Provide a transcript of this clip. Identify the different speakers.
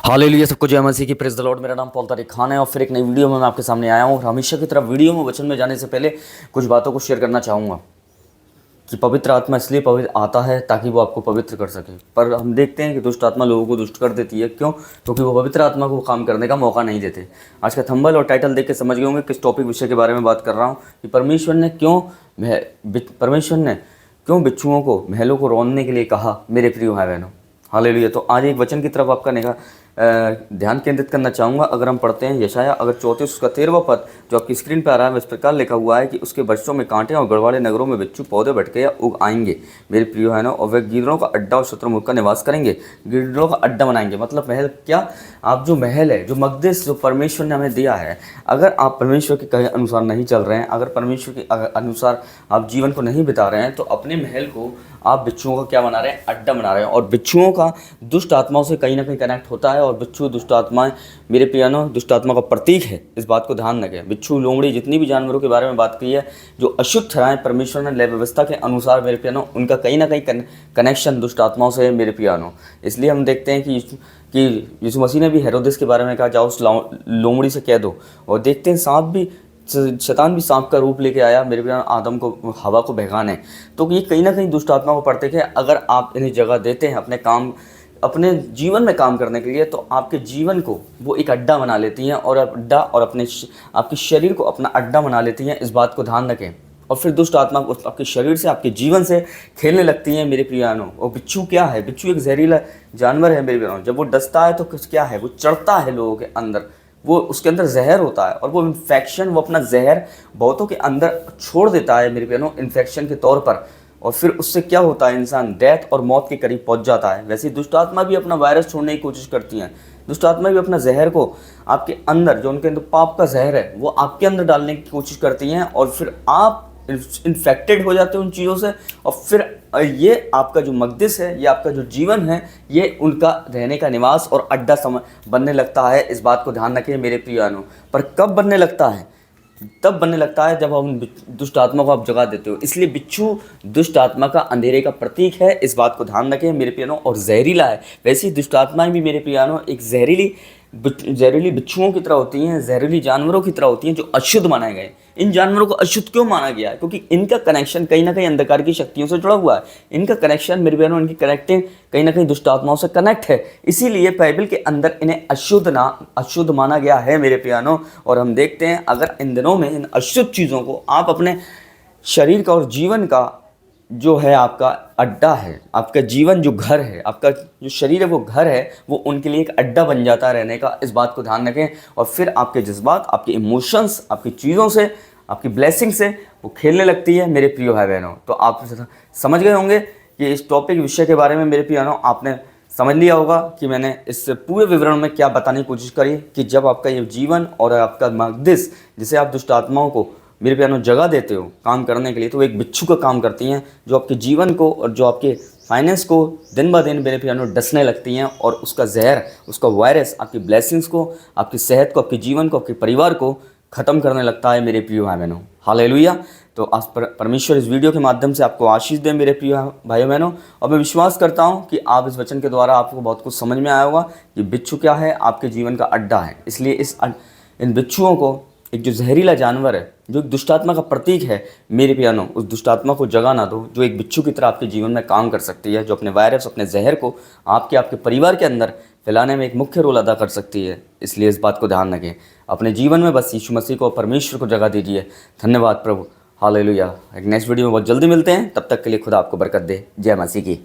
Speaker 1: Hallelujah, सबको जय मसीह की। Praise the Lord. मेरा नाम पॉल तारिक खान है और फिर एक नई वीडियो में मैं आपके सामने आया हूँ। और हमेशा की तरह वीडियो में वचन में जाने से पहले कुछ बातों को शेयर करना चाहूँगा कि पवित्र आत्मा इसलिए पवित्र आता है ताकि वो आपको पवित्र कर सके। पर हम देखते हैं कि दुष्ट आत्मा लोगों को दुष्ट कर देती है। क्यों? क्योंकि वो पवित्र आत्मा को काम करने का मौका नहीं देते। आज का थंबनेल और टाइटल देख के समझ गए होंगे किस टॉपिक विषय के बारे में बात कर रहा हूँ कि परमेश्वर ने क्यों बिच्छुओं को महलों को रौंदने के लिए कहा, मेरे प्रिय भाई बहनों। हालेलुया। तो आज एक वचन की तरफ आपका ध्यान केंद्रित करना चाहूँगा। अगर हम पढ़ते हैं यशाया अगर 34 उसका 13वां पद जो आपकी स्क्रीन पर आ रहा है, इस प्रकार लिखा हुआ है कि उसके बच्चों में कांटे और गढ़वाले नगरों में बिच्छू पौधे भटके या उग आएंगे मेरे प्रिय बहनों, और वे गीदड़ों का अड्डा और शुतुरमुर्ग का निवास करेंगे। गीदड़ों का अड्डा बनाएंगे मतलब महल क्या? आप जो महल है, जो मकदस जो परमेश्वर ने हमें दिया है, अगर आप परमेश्वर के कहे अनुसार नहीं चल रहे हैं, अगर परमेश्वर के अनुसार आप जीवन को नहीं बिता रहे हैं, तो अपने महल को आप बिच्छुओं का क्या बना रहे हैं? अड्डा बना रहे हैं। और बिच्छुओं का दुष्ट आत्माओं से कहीं ना कहीं कनेक्ट होता है। और बिच्छू दुष्ट आत्माएं मेरे प्रियानो दुष्ट आत्मा का प्रतीक है। इस बात को ध्यान रखें। बिच्छू, लोमड़ी, जितनी भी जानवरों के बारे में बात की है जो अशुद्ध ठहराएं परमेश्वर ने लय व्यवस्था के अनुसार मेरे प्रियानो, उनका कहीं ना कहीं कनेक्शन दुष्ट आत्माओं से है मेरे प्रियानो। इसलिए हम देखते हैं कि यीशु मसीह ने भी हेरोदेस के बारे में कहा, जाओ उस लोमड़ी से कह दो। और देखते हैं शैतान भी सांप का रूप लेके आया मेरे प्यार आदम को, हवा को बहकाने। तो ये कहीं ना कहीं दुष्ट आत्मा को पढ़ते हैं। अगर आप इन्हें जगह देते हैं अपने जीवन में काम करने के लिए, तो आपके जीवन को वो एक अड्डा बना लेती हैं और आपके शरीर को अपना अड्डा बना लेती हैं। इस बात को ध्यान रखें। और फिर दुष्ट आत्मा आपके शरीर से, आपके जीवन से खेलने लगती हैं मेरे प्रियानों। और बिच्छू क्या है? बिच्छू एक जहरीला जानवर है मेरे प्रियानों। जब वो डसता है तो क्या है? वो चढ़ता है लोगों के अंदर, वो उसके अंदर जहर होता है और वो इन्फेक्शन, वो अपना जहर बहुतों के अंदर छोड़ देता है मेरे प्यारों इन्फेक्शन के तौर पर। और फिर उससे क्या होता है? इंसान डेथ और मौत के करीब पहुंच जाता है। वैसे ही दुष्ट आत्मा भी अपना वायरस छोड़ने की कोशिश करती हैं। दुष्ट आत्मा भी अपना जहर को आपके अंदर, जो उनके अंदर पाप का जहर है, वो आपके अंदर डालने की कोशिश करती हैं। और फिर आप इन्फेक्टेड हो जाते हैं उन चीज़ों से। और फिर ये आपका जो मकदस है, ये आपका जो जीवन है, ये उनका रहने का निवास और अड्डा बनने लगता है। इस बात को ध्यान रखिए मेरे प्रियानों। पर कब बनने लगता है? तब बनने लगता है जब हम दुष्ट आत्मा को आप जगा देते हो। इसलिए बिच्छू दुष्ट आत्मा का अंधेरे का प्रतीक है। इस बात को ध्यान रखें मेरे प्रियानों। और जहरीला है। वैसे ही दुष्ट आत्माएं भी मेरे प्रियानों एक जहरीली बिच्छुओं की तरह होती हैं, जहरीली जानवरों की तरह होती हैं जो अशुद्ध माने गए। इन जानवरों को अशुद्ध क्यों माना गया है? क्योंकि इनका कनेक्शन कहीं ना कहीं अंधकार की शक्तियों से जुड़ा हुआ है। इनका कनेक्शन मेरे बहनों, इनकी कनेक्टिंग कहीं ना कहीं दुष्ट आत्माओं से कनेक्ट है। इसीलिए बाइबल के अंदर इन्हें अशुद्ध माना गया है मेरे प्यानों। और हम देखते हैं अगर इन दिनों में इन अशुद्ध चीज़ों को आप अपने शरीर का और जीवन का जो है आपका अड्डा है, आपका जीवन जो घर है, आपका जो शरीर है वो घर है, वो उनके लिए एक अड्डा बन जाता है रहने का। इस बात को ध्यान रखें। और फिर आपके जज्बात, आपके इमोशंस, आपकी चीज़ों से, आपकी ब्लेसिंग से वो खेलने लगती है मेरे प्रिय भाई बहनों। तो आप समझ गए होंगे कि इस टॉपिक विषय के बारे में मेरे प्रिय बहनों आपने समझ लिया होगा कि मैंने इस पूरे विवरण में क्या बताने की कोशिश करी कि जब आपका ये जीवन और आपका मकदस, जिसे आप दुष्ट आत्माओं को मेरे प्यारों जगह देते हो काम करने के लिए, तो एक बिच्छू का काम करती हैं जो आपके जीवन को और जो आपके फाइनेंस को दिन ब दिन मेरे प्यारों डसने लगती हैं। और उसका जहर, उसका वायरस आपकी ब्लेसिंग्स को, आपकी सेहत को, आपके जीवन को, आपके परिवार को ख़त्म करने लगता है मेरे प्रिय भाई बहनों। हालेलुया। तो आज परमेश्वर इस वीडियो के माध्यम से आपको आशीष दें मेरे प्रिय भाइयों बहनों। और मैं विश्वास करता हूं कि आप इस वचन के द्वारा आपको बहुत कुछ समझ में आया होगा कि बिच्छू क्या है? आपके जीवन का अड्डा है। इसलिए इन बिच्छुओं को, एक जो जहरीला जानवर है, जो एक दुष्टात्मा का प्रतीक है मेरे प्यानों, उस दुष्टात्मा को जगा ना दो जो एक बिच्छू की तरह आपके जीवन में काम कर सकती है, जो अपने वायरस, अपने जहर को आपके परिवार के अंदर फैलाने में एक मुख्य रोल अदा कर सकती है। इसलिए इस बात को ध्यान रखें। अपने जीवन में बस यीशु मसीह को, परमेश्वर को जगा दीजिए। धन्यवाद प्रभु। हालेलुया। एक नेक्स्ट वीडियो में बहुत जल्दी मिलते हैं। तब तक के लिए खुदा आपको बरकत दे। जय मसीह की।